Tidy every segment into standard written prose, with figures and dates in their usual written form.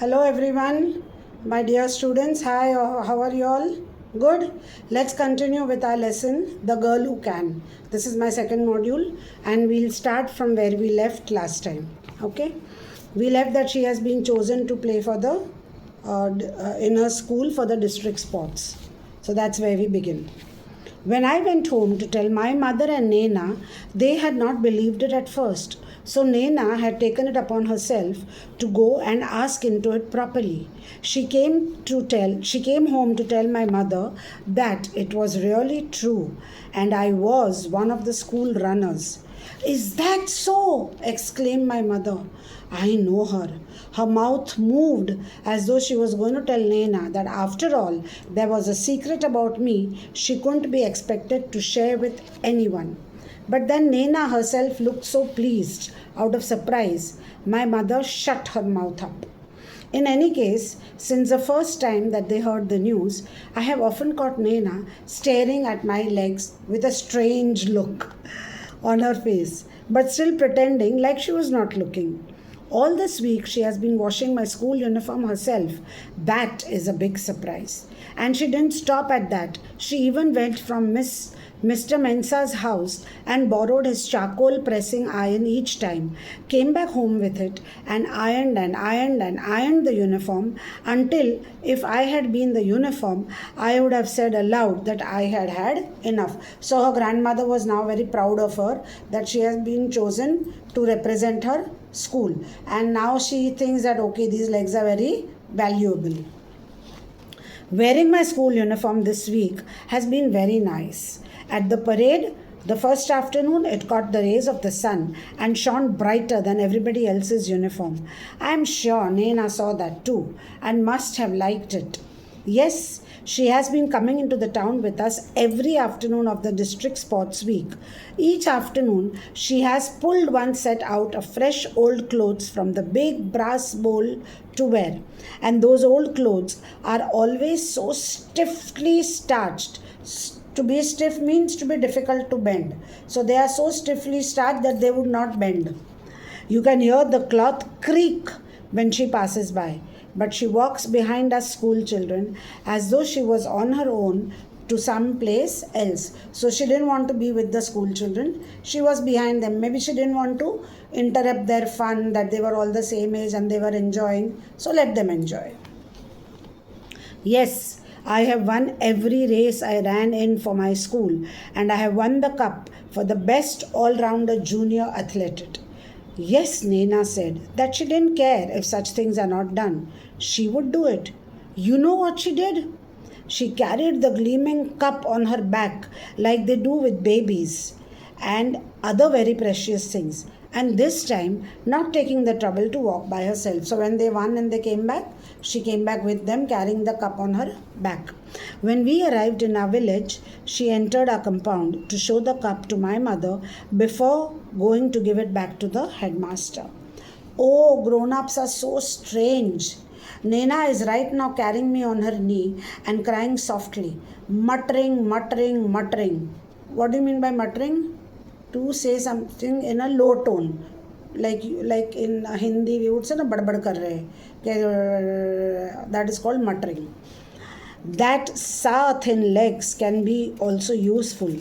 Hello everyone, my dear students. Hi, how are you all? Good. Let's continue with our lesson, The Girl Who Can. This is my second module and we'll start from where we left last time. Okay. We left that she has been chosen to play for the in her school for the district sports. So that's where we begin. When I went home to tell my mother and Nena, they had not believed it at first. So Nena had taken it upon herself to go and ask into it properly. She came home to tell my mother that it was really true and I was one of the school runners. "Is that so?" exclaimed my mother. I know her. Her mouth moved as though she was going to tell Nena that after all, there was a secret about me she couldn't be expected to share with anyone. But then Nena herself looked so pleased. Out of surprise, my mother shut her mouth up. In any case, since the first time that they heard the news, I have often caught Nena staring at my legs with a strange look on her face, but still pretending like she was not looking. All this week, she has been washing my school uniform herself. That is a big surprise. And she didn't stop at that. She even went from Mr. Mensa's house and borrowed his charcoal pressing iron each time, came back home with it, and ironed the uniform until, if I had been the uniform, I would have said aloud that I had had enough. So her grandmother was now very proud of her that she has been chosen to represent her school, and now she thinks that okay, these legs are very valuable. Wearing my school uniform this week has been very nice. At the parade, the first afternoon, it caught the rays of the sun and shone brighter than everybody else's uniform. I am sure Nena saw that too and must have liked it. Yes, she has been coming into the town with us every afternoon of the district sports week. Each afternoon, she has pulled one set out of fresh old clothes from the big brass bowl to wear. And those old clothes are always so stiffly starched. To be stiff means to be difficult to bend. So they are so stiffly starched that they would not bend. You can hear the cloth creak when she passes by. But she walks behind us school children as though she was on her own to some place else. So she didn't want to be with the school children. She was behind them. Maybe she didn't want to interrupt their fun, that they were all the same age and they were enjoying. So let them enjoy. Yes, I have won every race I ran in for my school, and I have won the cup for the best all-rounder junior athlete. Yes, Nena said that she didn't care if such things are not done. She would do it. You know what she did? She carried the gleaming cup on her back like they do with babies and other very precious things. And this time, not taking the trouble to walk by herself. So when they won and they came back, she came back with them carrying the cup on her back. When we arrived in our village, she entered our compound to show the cup to my mother before going to give it back to the headmaster. Oh, grown-ups are so strange. Nena is right now carrying me on her knee and crying softly, muttering. What do you mean by muttering? To say something in a low tone, like in Hindi we would say na badbad kar rahe, that is called muttering. That sa thin legs can be also useful.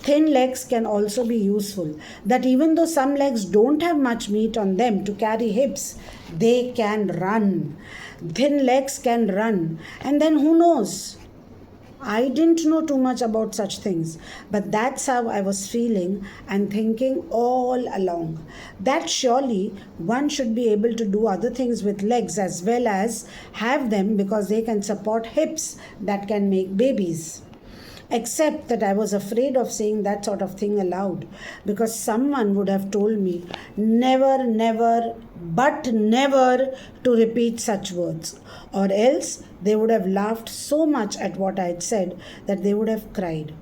Thin legs can also be useful. That even though some legs don't have much meat on them to carry hips, they can run. Thin legs can run. And then who knows? I didn't know too much about such things, but that's how I was feeling and thinking all along. That surely one should be able to do other things with legs as well as have them because they can support hips that can make babies. Except that I was afraid of saying that sort of thing aloud because someone would have told me never to repeat such words, or else they would have laughed so much at what I had said that they would have cried.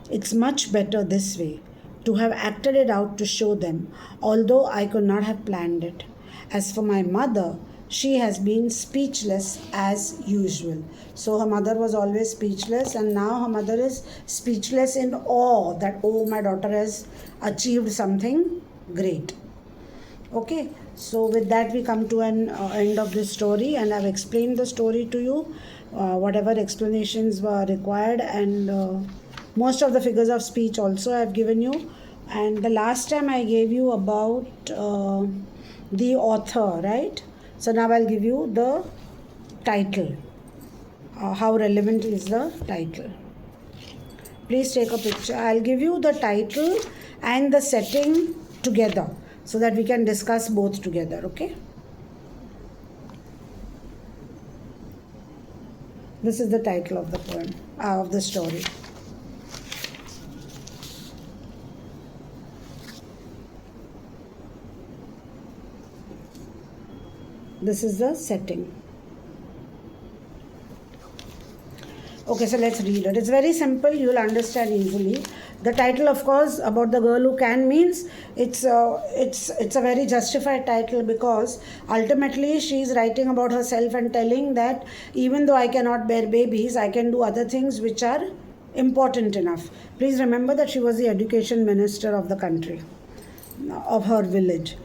It's much better this way, to have acted it out to show them, although I could not have planned it. As for my mother, she has been speechless as usual. So her mother was always speechless, and now her mother is speechless in awe that, oh, my daughter has achieved something great. Okay, So with that we come to an end of this story, and I've explained the story to you, whatever explanations were required, and most of the figures of speech also I've given you. And the last time I gave you about the author, right? So now I'll give you the title. How relevant is the title? Please take a picture. I'll give you the title and the setting together so that we can discuss both together, okay? This is the title of the poem, of the story. This is the setting. Okay, so let's read it. It's very simple. You'll understand easily. The title, of course, about the girl who can means it's a very justified title, because ultimately she is writing about herself and telling that even though I cannot bear babies, I can do other things which are important enough. Please remember that she was the education minister of the country, of her village.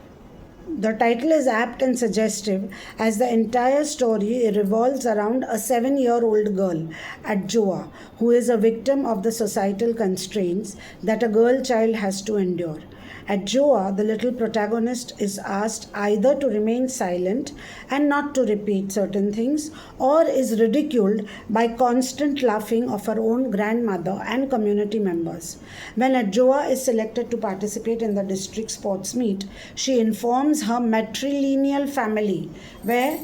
The title is apt and suggestive, as the entire story revolves around a 7-year-old girl at Joa, who is a victim of the societal constraints that a girl child has to endure. At Joa, the little protagonist is asked either to remain silent and not to repeat certain things, or is ridiculed by constant laughing of her own grandmother and community members. When Adjoa is selected to participate in the district sports meet, she informs her matrilineal family, where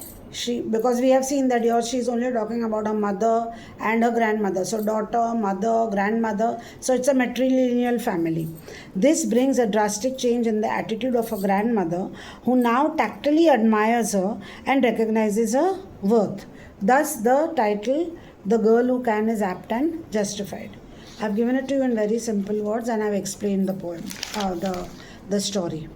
because we have seen that here she is only talking about her mother and her grandmother. So daughter, mother, grandmother. So it's a matrilineal family. This brings a drastic change in the attitude of her grandmother, who now tactily admires her and recognizes her worth. Thus the title, The Girl Who Can, is apt and justified. I've given it to you in very simple words, and I've explained the poem, the story.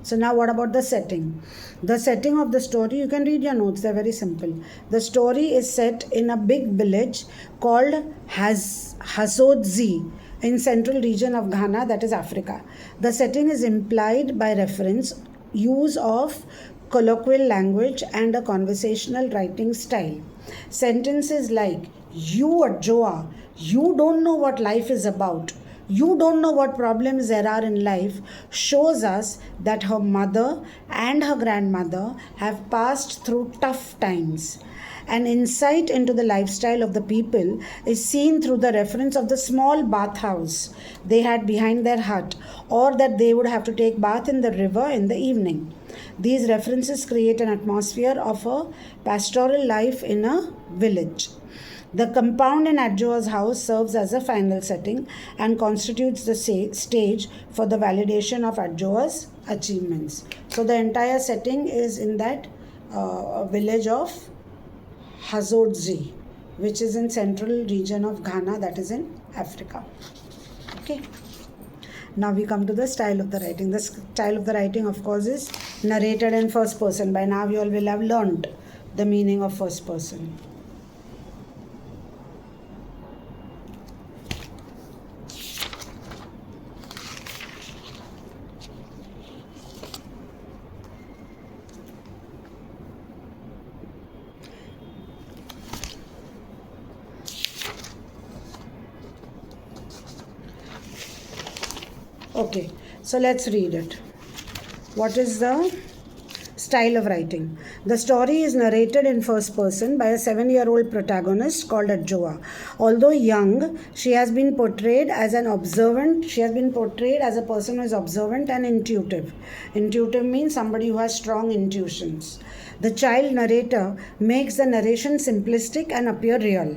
So now what about the setting? The setting of the story, you can read your notes, they're very simple. The story is set in a big village called Hazodzi in central region of Ghana, that is Africa. The setting is implied by reference, use of colloquial language and a conversational writing style. Sentences like, "You at Joa, you don't know what life is about. You don't know what problems there are in life," shows us that her mother and her grandmother have passed through tough times. An insight into the lifestyle of the people is seen through the reference of the small bathhouse they had behind their hut, or that they would have to take bath in the river in the evening. These references create an atmosphere of a pastoral life in a village. The compound in Adjoa's house serves as a final setting and constitutes the stage for the validation of Adjoa's achievements. So the entire setting is in that village of Hazodzi, which is in central region of Ghana, that is in Africa. Okay. Now we come to the style of the writing. The style of the writing, of course, is narrated in first person. By now you all will have learned the meaning of first person. Okay, so let's read it. What is the style of writing? The story is narrated in first person by a 7-year-old protagonist called Adjoa. Although young, she has been portrayed as an observant. She has been portrayed as a person who is observant and intuitive. Intuitive means somebody who has strong intuitions. The child narrator makes the narration simplistic and appear real.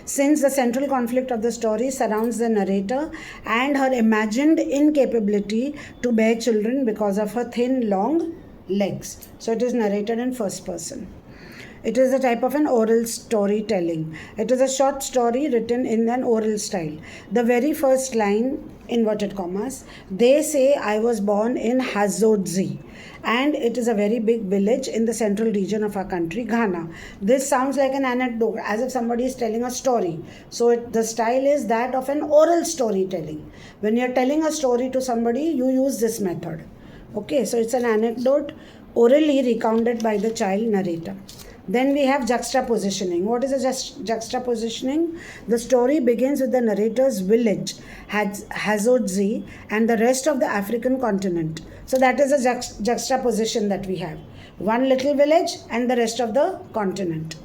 Since the central conflict of the story surrounds the narrator and her imagined incapability to bear children because of her thin, long legs. So it is narrated in first person. It is a type of an oral storytelling. It is a short story written in an oral style. The very first line, inverted commas, they say I was born in Hazodzi, and it is a very big village in the central region of our country, Ghana. This sounds like an anecdote, as if somebody is telling a story. So the style is that of an oral storytelling. When you are telling a story to somebody, you use this method. Okay, so it's an anecdote orally recounted by the child narrator. Then we have juxtapositioning. What is a juxtapositioning? The story begins with the narrator's village, Hazodzi, and the rest of the African continent. So that is a juxtaposition that we have. One little village and the rest of the continent.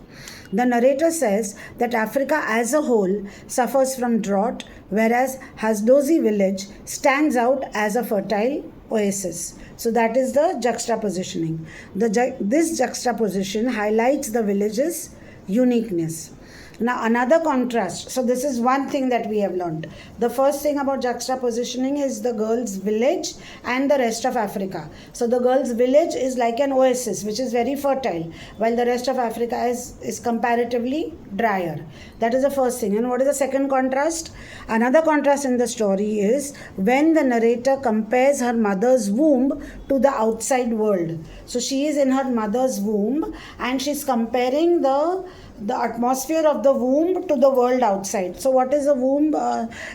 The narrator says that Africa as a whole suffers from drought, whereas Hazdozi village stands out as a fertile oasis. So that is the juxtapositioning. This juxtaposition highlights the village's uniqueness. Now another contrast. So this is one thing that we have learned. The first thing about juxtapositioning is the girl's village and the rest of Africa. So the girl's village is like an oasis which is very fertile, while the rest of Africa is comparatively drier. That is the first thing. And what is the second contrast? Another contrast in the story is when the narrator compares her mother's womb to the outside world. So she is in her mother's womb and she's comparing the atmosphere of the womb to the world outside. So what is the womb?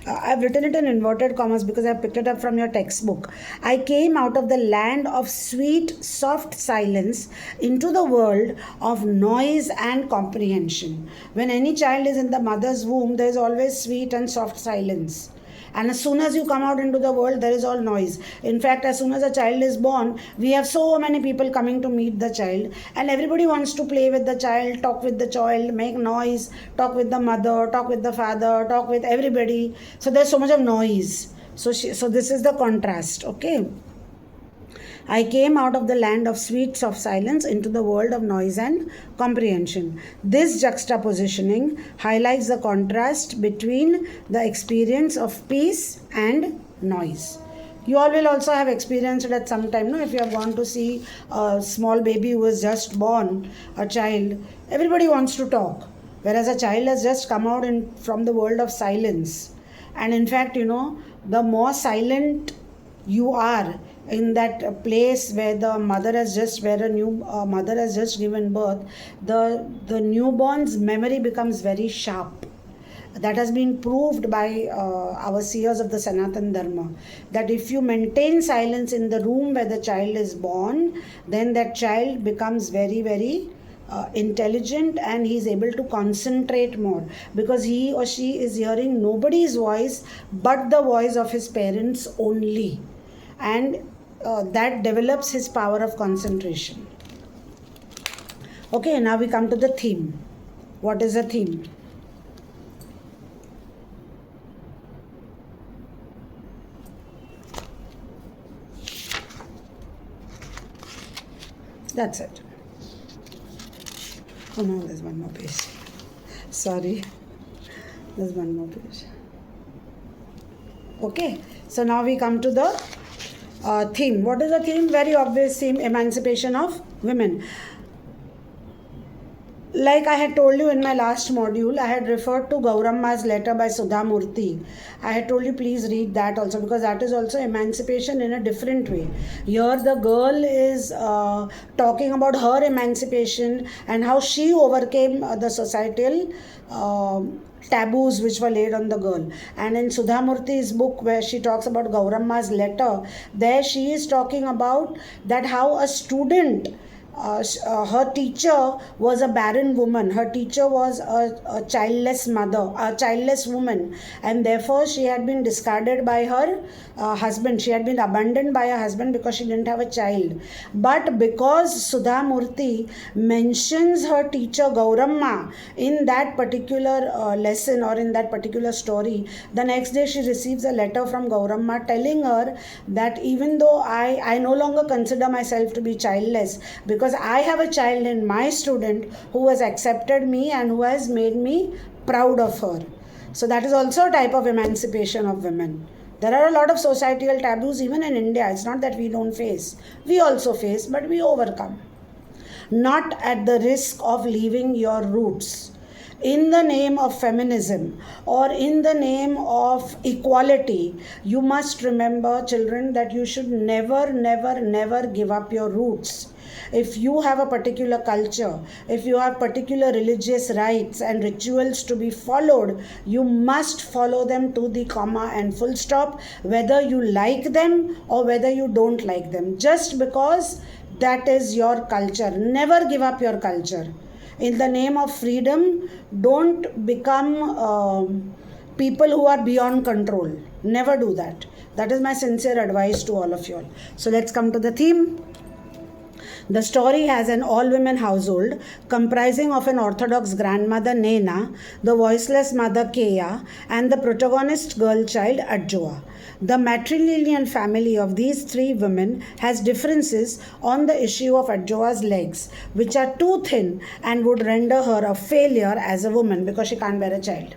I've written it in inverted commas because I picked it up from your textbook. I came out of the land of sweet, soft silence into the world of noise and comprehension. When any child is in the mother's womb, there is always sweet and soft silence. And as soon as you come out into the world, there is all noise. In fact, as soon as a child is born, we have so many people coming to meet the child. And everybody wants to play with the child, talk with the child, make noise, talk with the mother, talk with the father, talk with everybody. So there's so much of noise. So this is the contrast, okay? I came out of the land of sweet, soft silence into the world of noise and comprehension. This juxtapositioning highlights the contrast between the experience of peace and noise. You all will also have experienced it at some time, no? If you have gone to see a small baby who is just born, a child, everybody wants to talk. Whereas a child has just come out from the world of silence. And in fact, the more silent you are in that place where the mother has just given birth, the newborn's memory becomes very sharp. That has been proved by our seers of the Sanatan Dharma, that if you maintain silence in the room where the child is born, then that child becomes very, very intelligent, and he is able to concentrate more because he or she is hearing nobody's voice but the voice of his parents only. And that develops his power of concentration. Okay, now we come to the theme. What is the theme? That's it. Oh no, there's one more page. Sorry. There's one more page. Okay, so now we come to the theme. What is the theme? Very obvious theme: emancipation of women. Like I had told you in my last module, I had referred to Gauramma's letter by Sudha Murthy. I had told you please read that also, because that is also emancipation in a different way. Here the girl is talking about her emancipation and how she overcame the societal taboos which were laid on the girl. And in Sudha Murthy's book, where she talks about Gauramma's letter, there she is talking about that how a student, her teacher was a barren woman. Her teacher was a childless mother, a childless woman, and therefore she had been discarded by her husband. She had been abandoned by her husband because she didn't have a child. But because Sudha Murthy mentions her teacher Gauramma in that particular lesson or in that particular story, the next day she receives a letter from Gauramma telling her that even though I no longer consider myself to be childless, because I have a child in my student who has accepted me and who has made me proud of her. So that is also a type of emancipation of women. There are a lot of societal taboos even in India. It's not that we don't face. We also face, but we overcome. Not at the risk of leaving your roots. In the name of feminism or in the name of equality, you must remember, children, that you should never, never, never give up your roots. If you have a particular culture, if you have particular religious rites and rituals to be followed, you must follow them to the comma and full stop, whether you like them or whether you don't like them. Just because that is your culture. Never give up your culture. In the name of freedom, don't become people who are beyond control. Never do that. That is my sincere advice to all of you all. So let's come to the theme. The story has an all-women household comprising of an Orthodox grandmother Nena, the voiceless mother Kea, and the protagonist girl child Adjoa. The matrilineal family of these three women has differences on the issue of Adjoa's legs, which are too thin and would render her a failure as a woman because she can't bear a child,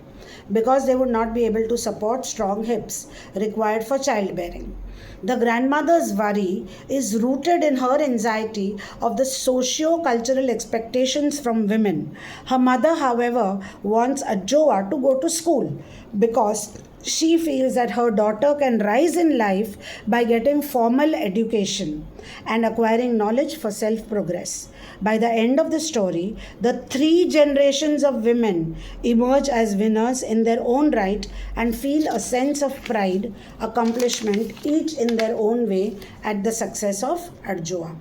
because they would not be able to support strong hips required for childbearing. The grandmother's worry is rooted in her anxiety of the socio-cultural expectations from women. Her mother, however, wants Adjoa to go to school because she feels that her daughter can rise in life by getting formal education and acquiring knowledge for self-progress. By the end of the story, the three generations of women emerge as winners in their own right and feel a sense of pride, accomplishment, each in their own way at the success of Adjoa.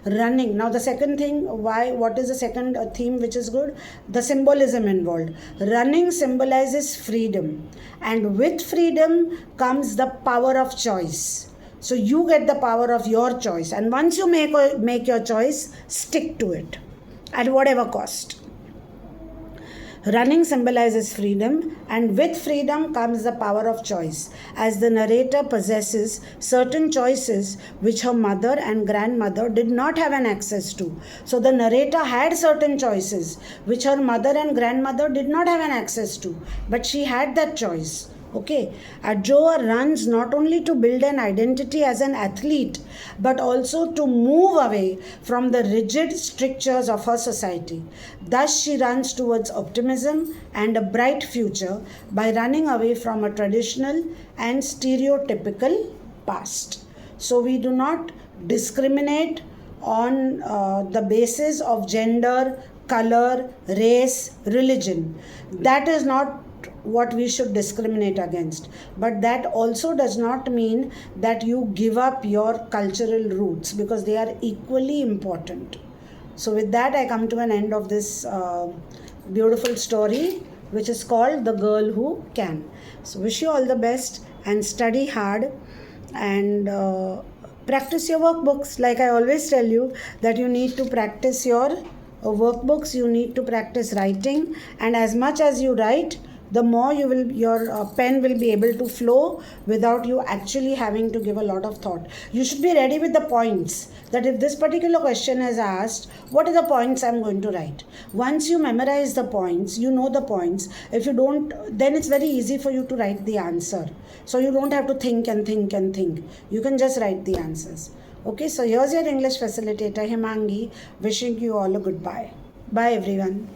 Running. Now the second thing, what is the second theme which is good? The symbolism involved. Running symbolizes freedom, and with freedom comes the power of choice. So you get the power of your choice, and once you make your choice, stick to it at whatever cost. Running symbolizes freedom, and with freedom comes the power of choice, as the narrator possesses certain choices which her mother and grandmother did not have an access to. So the narrator had certain choices which her mother and grandmother did not have an access to, but she had that choice. Okay, Adjoa runs not only to build an identity as an athlete, but also to move away from the rigid strictures of her society. Thus, she runs towards optimism and a bright future by running away from a traditional and stereotypical past. So, we do not discriminate on the basis of gender, color, race, religion. That is not what we should discriminate against, but that also does not mean that you give up your cultural roots, because they are equally important. So with that, I come to an end of this beautiful story, which is called The Girl Who Can. So wish you all the best and study hard and practice your workbooks. Like I always tell you that you need to practice your workbooks, you need to practice writing, and as much as you write, the more your pen will be able to flow without you actually having to give a lot of thought. You should be ready with the points, that if this particular question is asked, what are the points I'm going to write? Once you memorize the points, you know the points. If you don't, then it's very easy for you to write the answer. So you don't have to think and think and think. You can just write the answers. Okay, so here's your English facilitator, Himangi, wishing you all a goodbye. Bye everyone.